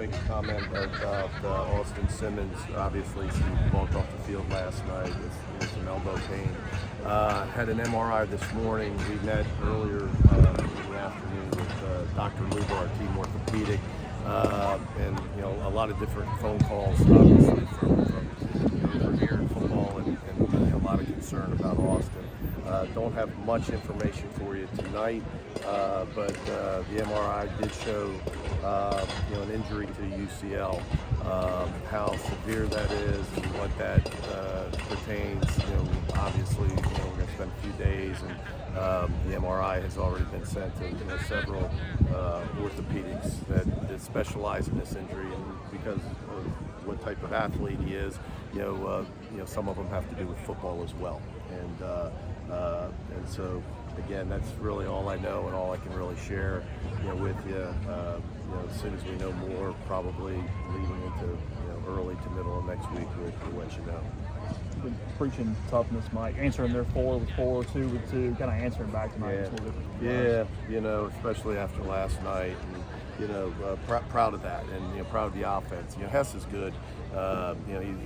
Make a comment about Austin Simmons. Obviously, he walked off the field last night with some elbow pain. Had an MRI this morning. We met earlier in the afternoon with Dr. Luber, our team orthopedic, and a lot of different phone calls, obviously from here in football, and a lot of concern about Austin. Don't have much information for you tonight, but the MRI did show an injury to the UCL. How severe that is and what that pertains, obviously, we're going to spend a few days, and the MRI has already been sent to several orthopedics that specialize in this injury, and because of what type of athlete he is, some of them have to do with football as well, and so again, that's really all I know and all I can really share with you. As soon as we know more, probably leading into early to middle of next week, we'll let you know. Been preaching toughness, Mike. Answering their 4 with 4, 2 with 2, kind of answering back tonight. Yeah, especially after last night, and proud of that, and proud of the offense. Hess is good.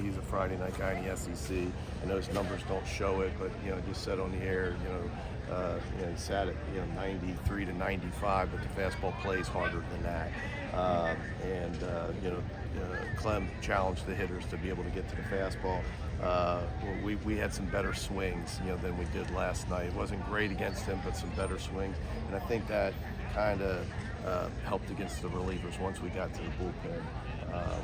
He's a Friday night guy in the SEC. I know his numbers don't show it, but just said on the air, he sat at 93 to 95, but the fastball plays harder than that. Clem challenged the hitters to be able to get to the fastball. We had some better swings, than we did last night. It wasn't great against him, but some better swings, and I think that kind of helped against the relievers. Once we got to the bullpen,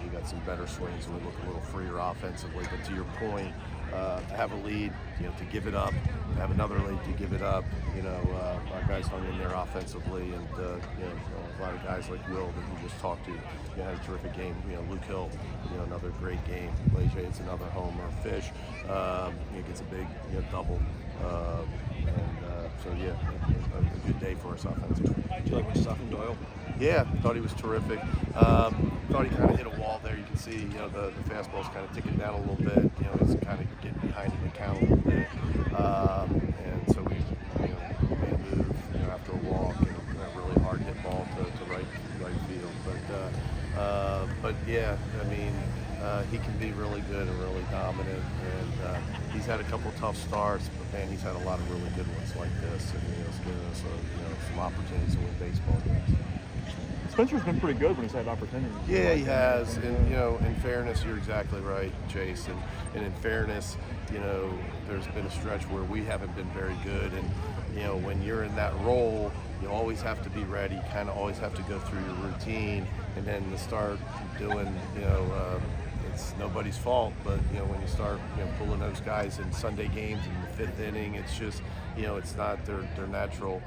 we got some better swings, and we look a little freer offensively. But to your point, to have a lead, to give it up, to have another lead, to give it up. Our guys hung in there offensively, and a lot of guys like Will that we just talked to had a terrific game. Luke Hill, another great game. Leje, it's another homer. Fish, he gets a big double, so a good day for us offensively. Do you like what you saw from Doyle? Yeah, thought he was terrific. Thought he kind of hit a wall there. You can see, the fastball's kind of ticking down a little bit. He's kind of getting behind in the count a little bit. And so we, made a move, after a walk, and a really hard hit ball to right field. But yeah, he can be really good and really dominant. And he's had a couple tough starts, but man, he's had a lot of really good ones like this. And it's given us some opportunities to win baseball games. Spencer's been pretty good when he's had opportunities. Yeah, he has, and in fairness, you're exactly right, Chase. And in fairness, there's been a stretch where we haven't been very good, and when you're in that role, you always have to be ready. You kind of always have to go through your routine, and then to start doing, it's nobody's fault, but when you start pulling those guys in Sunday games in the 5th inning, it's just it's not their natural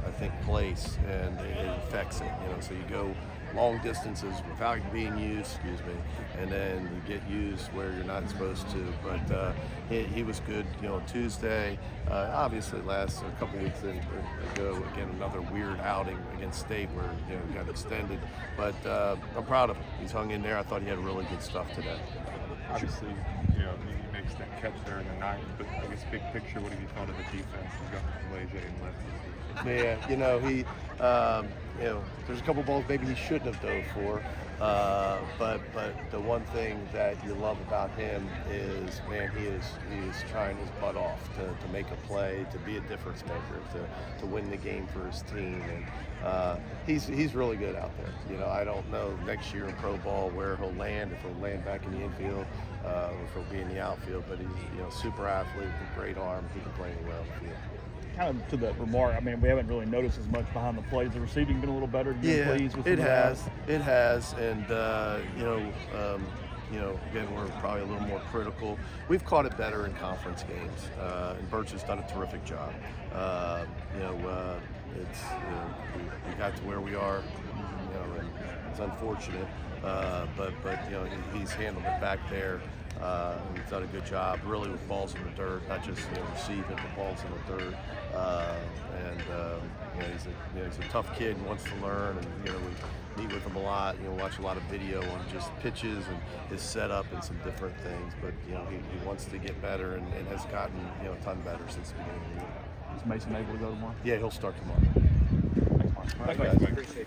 I think place, and it affects it. So you go long distances without being used, and then you get used where you're not supposed to. But he was good, Tuesday. Obviously, last a couple weeks ago, again another weird outing against State where he got extended. But I'm proud of him. He's hung in there. I thought he had really good stuff today. Obviously, he makes that catch there in the 9th, but I guess big picture, what have you thought of the defense? You've got Leje and left. Yeah, he, there's a couple balls maybe he shouldn't have dove for, but the one thing that you love about him is, man, he is trying his butt off to make a play, to be a difference maker, to win the game for his team, and he's really good out there. I don't know next year in pro ball where he'll land, if he'll land back in the infield, or if he'll be in the outfield, but he's super athlete with a great arm. He can play anywhere on the field. Kind of to that remark, we haven't really noticed as much behind the plays. The receiving been a little better. Pleased with it has, and again, we're probably a little more critical. We've caught it better in conference games, and Birch has done a terrific job. It's we got to where we are, and it's unfortunate, but he's handled it back there. He's done a good job, really, with balls in the dirt, not just receiving, but balls in the dirt. He's a tough kid and wants to learn, and we meet with him a lot. Watch a lot of video on just pitches and his setup and some different things. But he wants to get better and has gotten a ton better since the beginning of the year. Is Mason able to go tomorrow? Yeah, he'll start tomorrow. Thanks, Mike. Appreciate you.